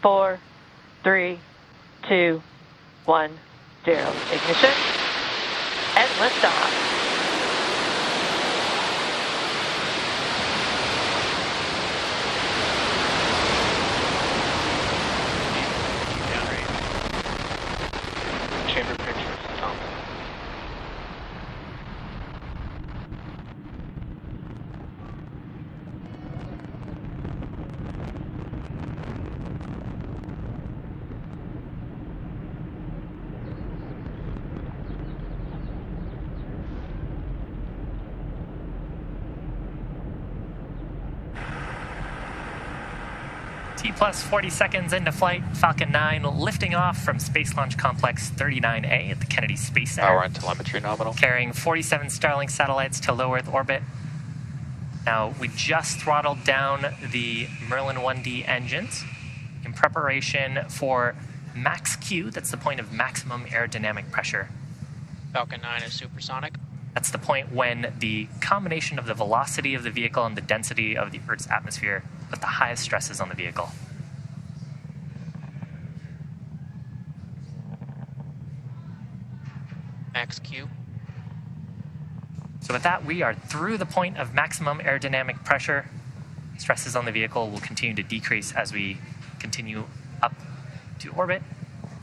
4, 3, 2, 1, 0. Ignition and liftoff. Chamber pictures, Tom. T plus 40 seconds into flight, Falcon 9 lifting off from Space Launch Complex 39A at the Kennedy Space Center. Power and telemetry nominal. Carrying 47 Starlink satellites to low Earth orbit. Now, we just throttled down the Merlin 1D engines in preparation for max Q. That's the point of maximum aerodynamic pressure. Falcon 9 is supersonic. That's the point when the combination of the velocity of the vehicle and the density of the Earth's atmosphere put the highest stresses on the vehicle. Max Q. So with that, we are through the point of maximum aerodynamic pressure. Stresses on the vehicle will continue to decrease as we continue up to orbit.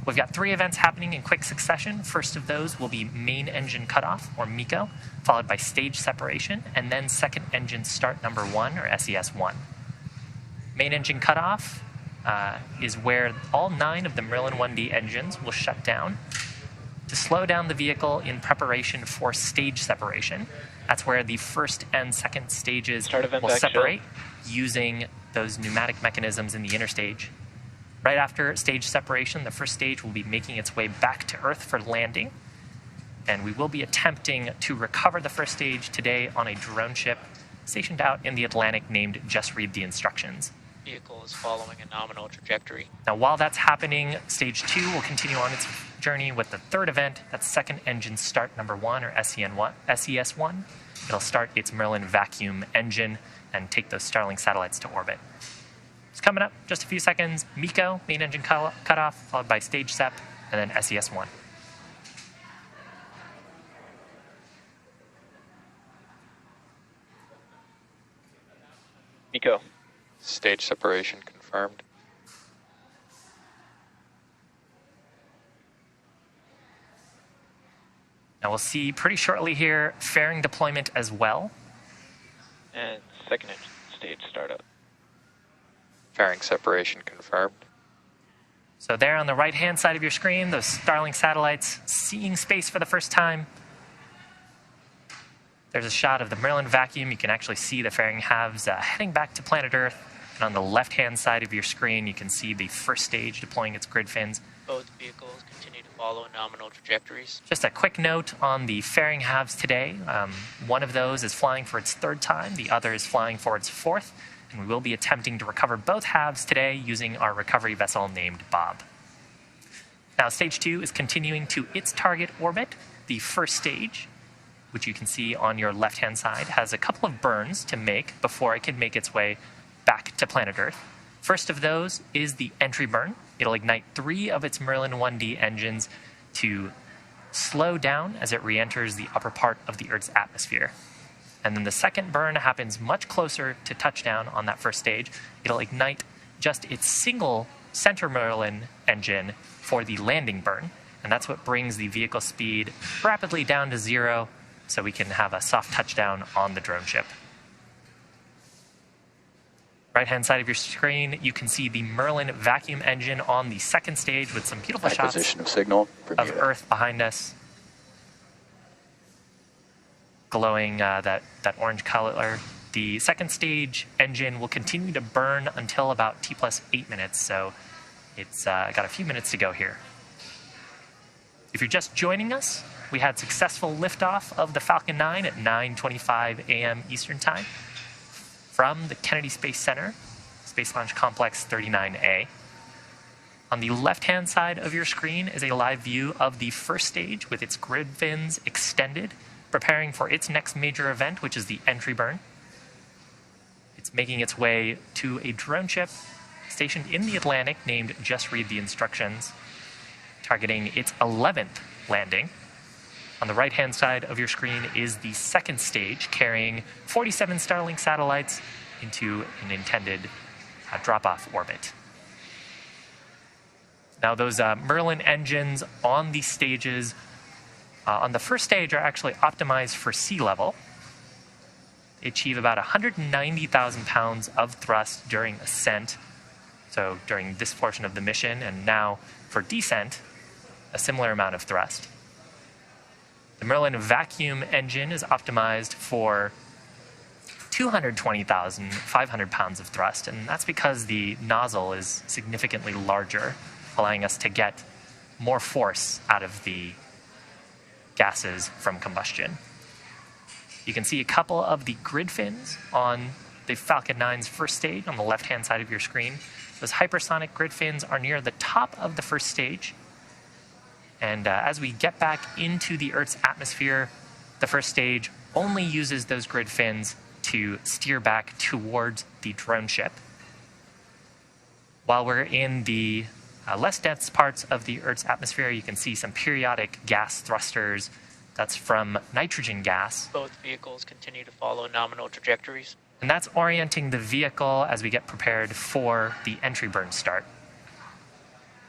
We've got 3 events happening in quick succession. First of those will be main engine cutoff, or MECO, followed by stage separation, and then second engine start number 1, or SES1. Main engine cutoff is where all 9 of the Merlin 1D engines will shut down to slow down the vehicle in preparation for stage separation. That's where the first and second stages will separate using those pneumatic mechanisms in the interstage. Right after stage separation, the first stage will be making its way back to Earth for landing. And we will be attempting to recover the first stage today on a drone ship stationed out in the Atlantic named Just Read the Instructions. Vehicle is following a nominal trajectory. Now, while that's happening, stage 2 will continue on its journey with the third event. That's second engine start number 1, or SES1. It'll start its Merlin vacuum engine and take those Starlink satellites to orbit. It's coming up, just a few seconds. MECO, main engine cutoff, followed by stage sep, and then SES1. MECO. Stage separation confirmed. Now we'll see pretty shortly here fairing deployment as well. And second engine stage startup. Fairing separation confirmed. So there on the right-hand side of your screen, those Starlink satellites seeing space for the first time. There's a shot of the Merlin vacuum. You can actually see the fairing halves heading back to planet Earth. And on the left-hand side of your screen, you can see the first stage deploying its grid fins. Both vehicles continue to follow nominal trajectories. Just a quick note on the fairing halves today. One of those is flying for its 3rd time. The other is flying for its 4th. And we will be attempting to recover both halves today using our recovery vessel named Bob. Now, stage 2 is continuing to its target orbit. The first stage, which you can see on your left-hand side, has a couple of burns to make before it can make its way back to planet Earth. First of those is the entry burn. It'll ignite 3 of its Merlin 1D engines to slow down as it re-enters the upper part of the Earth's atmosphere. And then the second burn happens much closer to touchdown on that first stage. It'll ignite just its single center Merlin engine for the landing burn. And that's what brings the vehicle speed rapidly down to 0 so we can have a soft touchdown on the drone ship. Right-hand side of your screen, you can see the Merlin vacuum engine on the second stage with some beautiful shots of Earth behind us. Glowing that orange color. The second stage engine will continue to burn until about T plus 8 minutes, so it's got a few minutes to go here. If you're just joining us, we had successful liftoff of the Falcon 9 at 9:25 a.m. Eastern Time from the Kennedy Space Center, Space Launch Complex 39A. On the left-hand side of your screen is a live view of the first stage with its grid fins extended, preparing for its next major event, which is the entry burn. It's making its way to a drone ship stationed in the Atlantic named Just Read the Instructions, targeting its 11th landing. On the right-hand side of your screen is the second stage, carrying 47 Starlink satellites into an intended drop-off orbit. Now, those Merlin engines on the stages, on the first stage, are actually optimized for sea level. They achieve about 190,000 pounds of thrust during ascent, so during this portion of the mission, and now for descent, a similar amount of thrust. The Merlin vacuum engine is optimized for 220,500 pounds of thrust, and that's because the nozzle is significantly larger, allowing us to get more force out of the gases from combustion. You can see a couple of the grid fins on the Falcon 9's first stage on the left-hand side of your screen. Those hypersonic grid fins are near the top of the first stage. And as we get back into the Earth's atmosphere, the first stage only uses those grid fins to steer back towards the drone ship. While we're in the less dense parts of the Earth's atmosphere, you can see some periodic gas thrusters. That's from nitrogen gas. Both vehicles continue to follow nominal trajectories. And that's orienting the vehicle as we get prepared for the entry burn start,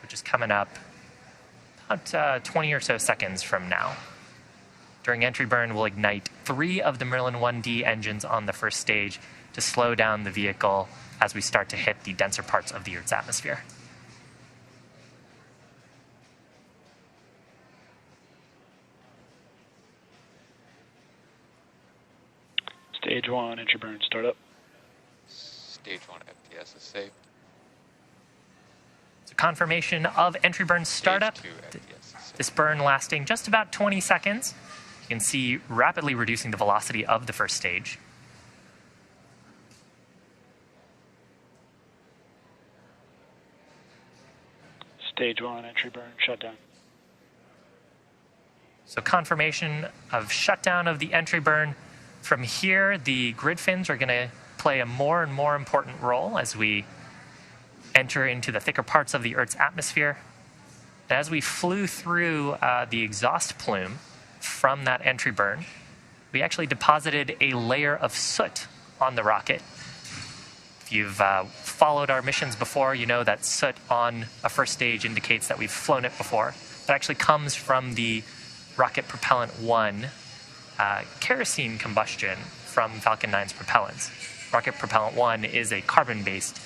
which is coming up about 20 or so seconds from now. During entry burn, we'll ignite 3 of the Merlin 1D engines on the first stage to slow down the vehicle as we start to hit the denser parts of the Earth's atmosphere. Stage 1, entry burn, startup. Stage 1 FTS is safe. So confirmation of entry burn startup. Stage 2 FTS is safe. This burn lasting just about 20 seconds. You can see rapidly reducing the velocity of the first stage. Stage 1, entry burn, shutdown. So confirmation of shutdown of the entry burn. From here, the grid fins are going to play a more and more important role as we enter into the thicker parts of the Earth's atmosphere. As we flew through the exhaust plume from that entry burn, we actually deposited a layer of soot on the rocket. If you've followed our missions before, you know that soot on a first stage indicates that we've flown it before. That actually comes from the Rocket Propellant 1 kerosene combustion from Falcon 9's propellants. Rocket Propellant 1 is a carbon-based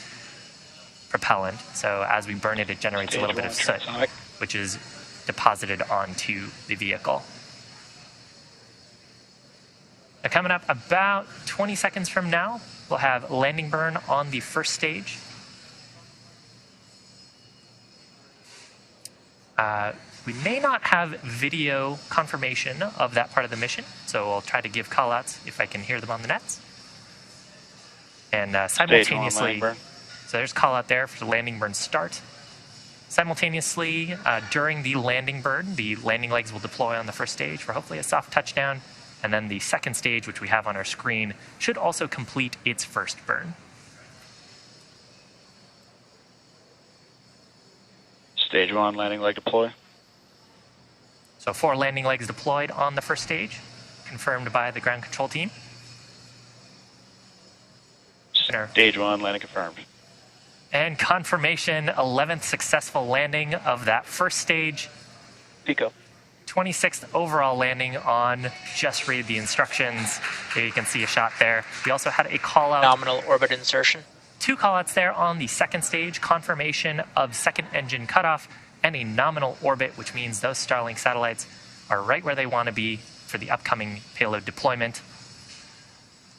propellant, so as we burn it, it generates a little bit of soot, which is deposited onto the vehicle. Now, coming up about 20 seconds from now, we'll have landing burn on the first stage. We may not have video confirmation of that part of the mission, so I'll try to give callouts if I can hear them on the nets. And simultaneously, so there's callout there for the landing burn start. Simultaneously, during the landing burn, the landing legs will deploy on the first stage for hopefully a soft touchdown, and then the second stage, which we have on our screen, should also complete its first burn. Stage 1, landing leg deploy. So 4 landing legs deployed on the first stage, confirmed by the ground control team. Stage 1, landing confirmed. And confirmation, 11th successful landing of that first stage. Pico. 26th overall landing on Just Read the Instructions. There you can see a shot there. We also had a call out. Nominal orbit insertion. 2 callouts there on the second stage, confirmation of second engine cutoff, and a nominal orbit, which means those Starlink satellites are right where they want to be for the upcoming payload deployment.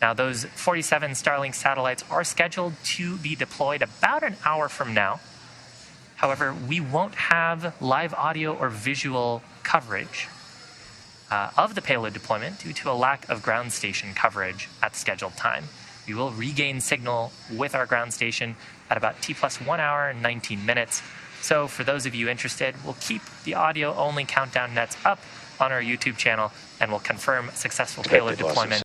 Now, those 47 Starlink satellites are scheduled to be deployed about an hour from now. However, we won't have live audio or visual coverage of the payload deployment due to a lack of ground station coverage at the scheduled time. We will regain signal with our ground station at about T+1 hour and 19 minutes. So for those of you interested, we'll keep the audio-only countdown nets up on our YouTube channel, and we'll confirm successful payload deployment